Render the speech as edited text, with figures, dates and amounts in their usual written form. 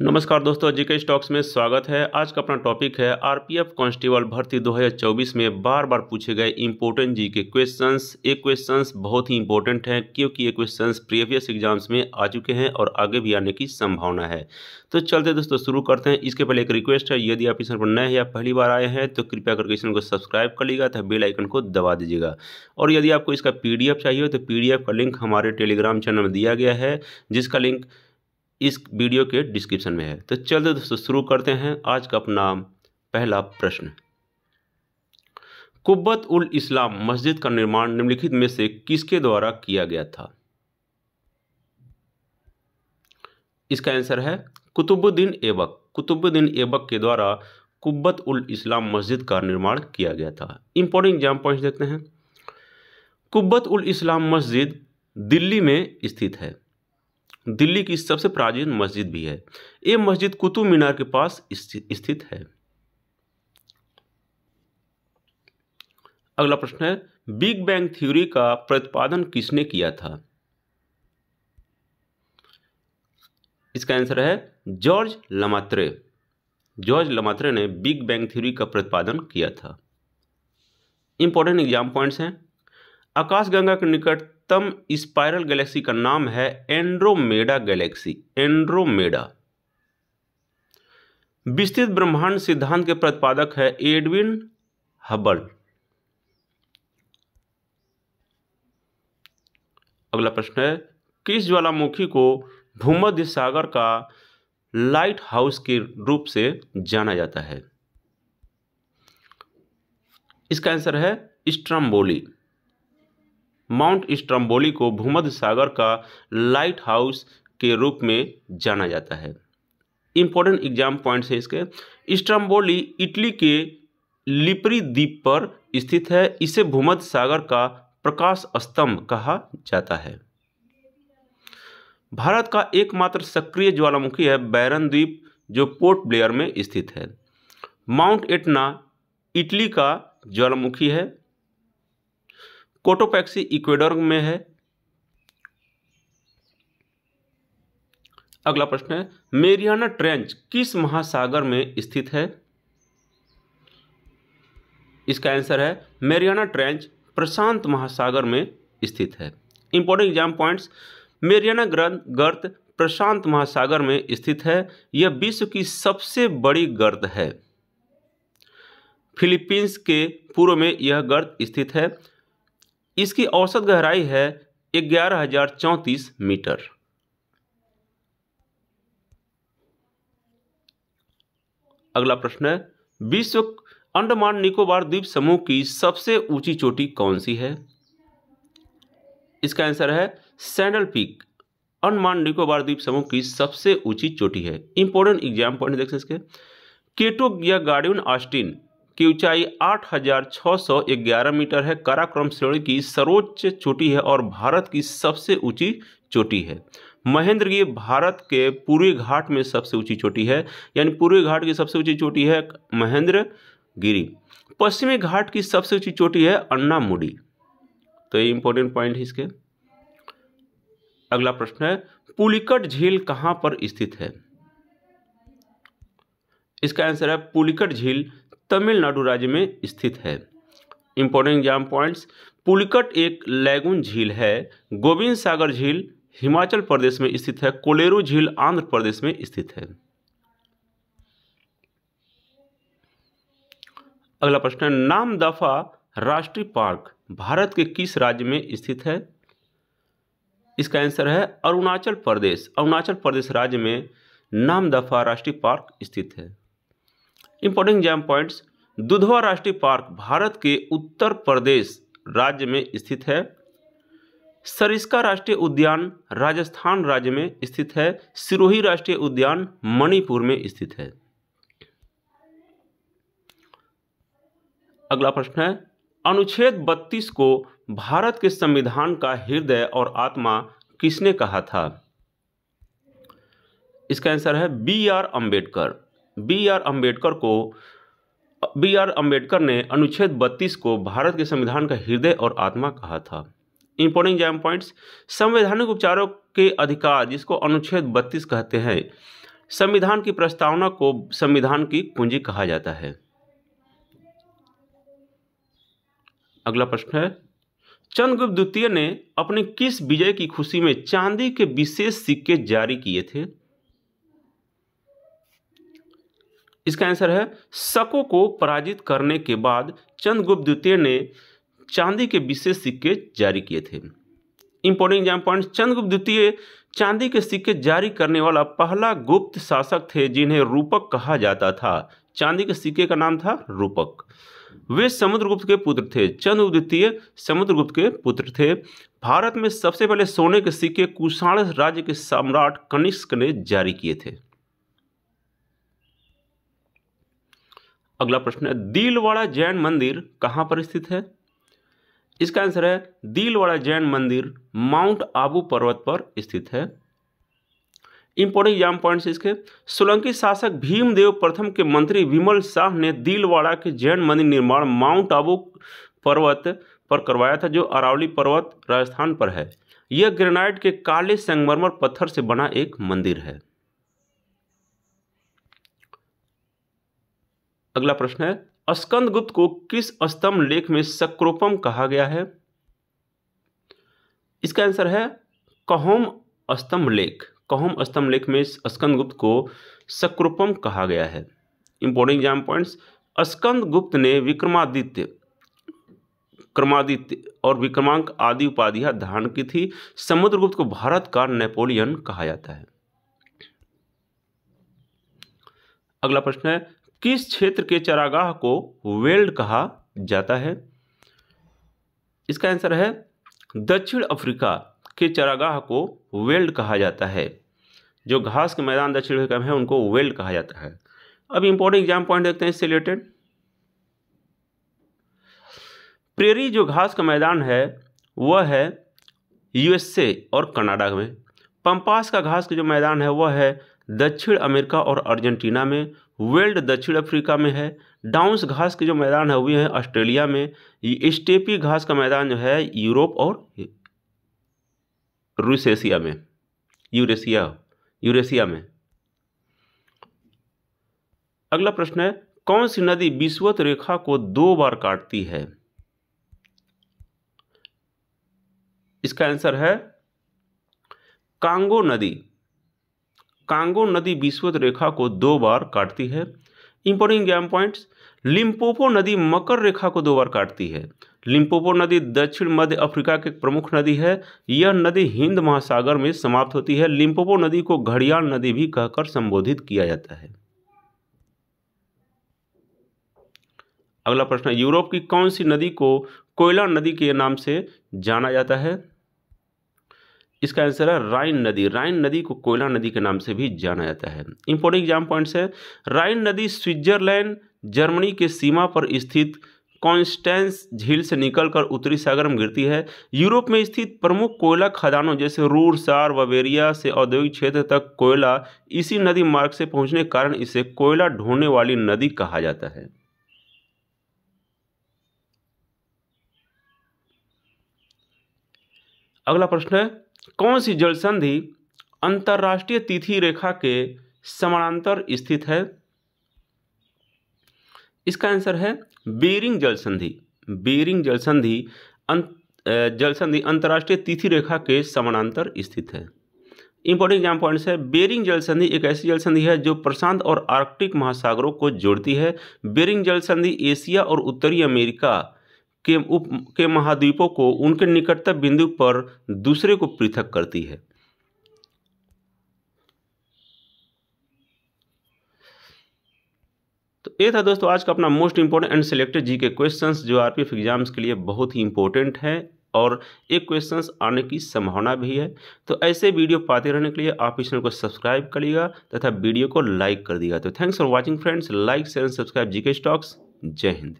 नमस्कार दोस्तों, GK stocks में स्वागत है। आज का अपना टॉपिक है आरपीएफ कांस्टेबल भर्ती 2024 में बार बार पूछे गए इंपॉर्टेंट जीके क्वेश्चंस। ये क्वेश्चंस बहुत ही इंपॉर्टेंट हैं क्योंकि ये क्वेश्चंस प्रीवियस एग्जाम्स में आ चुके हैं और आगे भी आने की संभावना है। तो चलते दोस्तों शुरू करते हैं। इसके पहले एक रिक्वेस्ट है, यदि आप इस चैनल पर नए हैं या पहली बार आए हैं तो कृपया करके इस चैनल को सब्सक्राइब कर लीजिएगा तथा बेल आइकन को दबा दीजिएगा। और यदि आपको इसका PDF चाहिए तो PDF का लिंक हमारे टेलीग्राम चैनल में दिया गया है, जिसका लिंक इस वीडियो के डिस्क्रिप्शन में है। तो चलते दोस्तों शुरू करते हैं। आज का अपना पहला प्रश्न, कुब्बत उल इस्लाम मस्जिद का निर्माण निम्नलिखित में से किसके द्वारा किया गया था? इसका आंसर है कुतुबुद्दीन ऐबक। कुतुबुद्दीन ऐबक के द्वारा कुब्बत उल इस्लाम मस्जिद का निर्माण किया गया था। इंपॉर्टेंट एग्जाम पॉइंट्स देखते हैं। कुब्बत उल इस्लाम मस्जिद दिल्ली में स्थित है। दिल्ली की सबसे प्राचीन मस्जिद भी है। ये मस्जिद कुतुब मीनार के पास स्थित है। अगला प्रश्न है, बिग बैंग थ्योरी का प्रतिपादन किसने किया था? इसका आंसर है जॉर्ज लमात्रे। जॉर्ज लमात्रे ने बिग बैंग थ्योरी का प्रतिपादन किया था। इंपॉर्टेंट एग्जाम पॉइंट्स हैं। आकाशगंगा के निकटतम स्पाइरल गैलेक्सी का नाम है एंड्रोमेडा गैलेक्सी। एंड्रोमेडा। विस्तृत ब्रह्मांड सिद्धांत के प्रतिपादक है एडविन हबल। अगला प्रश्न है, किस ज्वालामुखी को भूमध्य सागर का लाइट हाउस के रूप से जाना जाता है? इसका आंसर है स्ट्रम्बोली। माउंट स्ट्रम्बोली को भूमध्य सागर का लाइट हाउस के रूप में जाना जाता है। इंपॉर्टेंट एग्जाम पॉइंट्स है इसके। स्ट्रम्बोली इटली के लिपरी द्वीप पर स्थित है। इसे भूमध्य सागर का प्रकाश स्तंभ कहा जाता है। भारत का एकमात्र सक्रिय ज्वालामुखी है बैरन द्वीप, जो पोर्ट ब्लेयर में स्थित है। माउंट एटना इटली का ज्वालामुखी है। कोटोपैक्सी इक्वेडर में है। अगला प्रश्न है, मेरियाना ट्रेंच किस महासागर में स्थित है? इसका आंसर है मेरियाना ट्रेंच प्रशांत महासागर में स्थित है। Important exam points. मेरियाना गर्त प्रशांत महासागर में स्थित है। यह विश्व की सबसे बड़ी गर्त है। फिलीपींस के पूर्व में यह गर्त स्थित है। इसकी औसत गहराई है 11,034 मीटर। अगला प्रश्न है, विश्व अंडमान निकोबार द्वीप समूह की सबसे ऊंची चोटी कौन सी है? इसका आंसर है सैंडल पीक। अंडमान निकोबार द्वीप समूह की सबसे ऊंची चोटी है। इंपॉर्टेंट एग्जाम पॉइंट देख सकते हैं। केटो या गार्डियन ऑस्टिन की ऊंचाई 8,611 मीटर है। काराकोरम श्रेणी की सर्वोच्च चोटी है और भारत की सबसे ऊंची चोटी है। महेंद्रगिरी भारत के पूर्वी घाट में सबसे ऊंची चोटी है, यानी पूर्वी घाट की सबसे ऊंची चोटी है महेंद्रगिरी। पश्चिमी घाट की सबसे ऊंची चोटी है अन्नामुडी। तो ये इंपॉर्टेंट पॉइंट है इसके। अगला प्रश्न है, पुलिकट झील कहां पर स्थित है? इसका आंसर है पुलिकट झील तमिलनाडु राज्य में स्थित है। Important exam points. पुलिकट एक लैगून झील है। गोविंद सागर झील हिमाचल प्रदेश में स्थित है। कोलेरू झील आंध्र प्रदेश में स्थित है। अगला प्रश्न है, नामदफा राष्ट्रीय पार्क भारत के किस राज्य में स्थित है? इसका आंसर है अरुणाचल प्रदेश। अरुणाचल प्रदेश राज्य में नामदफा राष्ट्रीय पार्क स्थित है। Important exam points. दुधवा राष्ट्रीय पार्क भारत के उत्तर प्रदेश राज्य में स्थित है। सरिस्का राष्ट्रीय उद्यान राजस्थान राज्य में स्थित है। सिरोही राष्ट्रीय उद्यान मणिपुर में स्थित है। अगला प्रश्न है, अनुच्छेद 32 को भारत के संविधान का हृदय और आत्मा किसने कहा था? इसका आंसर है B.R. अम्बेडकर। B.R. अम्बेडकर ने अनुच्छेद 32 को भारत के संविधान का हृदय और आत्मा कहा था। Important exam points. संवैधानिक उपचारों के अधिकार, जिसको अनुच्छेद 32 कहते हैं, संविधान की प्रस्तावना को संविधान की कुंजी कहा जाता है। अगला प्रश्न है, चंद्रगुप्त द्वितीय ने अपनी किस विजय की खुशी में चांदी के विशेष सिक्के जारी किए थे? इसका आंसर है शकों को पराजित करने के बाद चंद्रगुप्त द्वितीय ने चांदी के विशेष सिक्के जारी किए थे। इंपॉर्टेंट एग्जाम पॉइंट, चंद्रगुप्त द्वितीय चांदी के सिक्के जारी करने वाला पहला गुप्त शासक थे जिन्हें रूपक कहा जाता था। चांदी के सिक्के का नाम था रूपक। वे समुद्रगुप्त के पुत्र थे। चंद्रगुप्त द्वितीय समुद्रगुप्त के पुत्र थे। भारत में सबसे पहले सोने के सिक्के कुषाण राज्य के सम्राट कनिष्क ने जारी किए थे। अगला प्रश्न है, दिलवाड़ा जैन मंदिर कहां पर स्थित है? इसका आंसर है दिलवाड़ा जैन मंदिर माउंट आबू पर्वत पर स्थित है। इंपॉर्टेंट एग्जाम पॉइंट्स इसके, सोलंकी शासक भीमदेव प्रथम के मंत्री विमल शाह ने दिलवाड़ा के जैन मंदिर निर्माण माउंट आबू पर्वत पर करवाया था, जो अरावली पर्वत राजस्थान पर है। यह ग्रेनाइट के काले संगमरमर पत्थर से बना एक मंदिर है। अगला प्रश्न है, स्कंदगुप्त को किस स्तंभ लेख में सक्रोपम कहा गया है? इसका आंसर है कहोम स्तंभ लेख। कहोम स्तंभ लेख में स्कंदगुप्त को सक्रोपम कहा गया है। इंपॉर्टेंट एग्जाम पॉइंट्स, स्कंदगुप्त ने विक्रमादित्य, क्रमादित्य और विक्रमांक आदि उपाधियां धारण की थी। समुद्रगुप्त को भारत का नेपोलियन कहा जाता है। अगला प्रश्न है, किस क्षेत्र के चरागाह को वेल्ड कहा जाता है? इसका आंसर है दक्षिण अफ्रीका के चरागाह को वेल्ड कहा जाता है। जो घास के मैदान दक्षिण अफ्रीका में है उनको वेल्ड कहा जाता है। अब इंपॉर्टेंट एग्जाम पॉइंट देखते हैं इससे रिलेटेड। प्रेरी जो घास का मैदान है वह है यूएसए और कनाडा में। पंपास का घास का जो मैदान है वह है दक्षिण अमेरिका और अर्जेंटीना में। वेल्ड दक्षिण अफ्रीका में है। डाउन्स घास के जो मैदान है वो है ऑस्ट्रेलिया में। स्टेपी घास का मैदान जो है यूरोप और रूसेशिया में, यूरेशिया में। अगला प्रश्न है, कौन सी नदी विषुवत रेखा को 2 बार काटती है? इसका आंसर है कांगो नदी। कांगो नदी विषुवत रेखा को 2 बार काटती है। इंपॉर्टेंट एग्जाम पॉइंट्स, लिम्पोपो नदी मकर रेखा को 2 बार काटती है। लिम्पोपो नदी दक्षिण मध्य अफ्रीका की प्रमुख नदी है। यह नदी हिंद महासागर में समाप्त होती है। लिम्पोपो नदी को घड़ियाल नदी भी कहकर संबोधित किया जाता है। अगला प्रश्न, यूरोप की कौन सी नदी को कोयला नदी के नाम से जाना जाता है? इसका आंसर है राइन नदी। राइन नदी को कोयला नदी के नाम से भी जाना जाता है। इंपॉर्टेंट एग्जाम पॉइंट्स है, राइन नदी स्विट्जरलैंड जर्मनी के सीमा पर स्थित कॉन्स्टेंस झील से निकलकर उत्तरी सागर में गिरती है। यूरोप में स्थित प्रमुख कोयला खदानों जैसे रूर, सार, बवेरिया से औद्योगिक क्षेत्र तक कोयला इसी नदी मार्ग से पहुंचने के कारण इसे कोयला ढोने वाली नदी कहा जाता है। अगला प्रश्न है, कौन सी जल संधि अंतरराष्ट्रीय तिथि रेखा के समानांतर स्थित है? इसका आंसर है बेरिंग जल संधि। बेरिंग जल संधि अंतरराष्ट्रीय तिथि रेखा के समानांतर स्थित है। इंपॉर्टेंट एग्जाम पॉइंट्स है, बेरिंग जल संधि एक ऐसी जल संधि है जो प्रशांत और आर्कटिक महासागरों को जोड़ती है। बेरिंग जल संधि एशिया और उत्तरी अमेरिका के महाद्वीपों को उनके निकटतम बिंदु पर दूसरे को पृथक करती है। तो ये था दोस्तों आज का अपना most important and selected GK questions जो आरपीएफ एग्जाम्स के लिए बहुत ही इंपॉर्टेंट हैं और एक क्वेश्चंस आने की संभावना भी है। तो ऐसे वीडियो पाते रहने के लिए आप इस चैनल को सब्सक्राइब करिएगा तथा वीडियो को लाइक कर दिएगा। तो thanks for watching friends, like share and subscribe GK stocks. जय हिंद।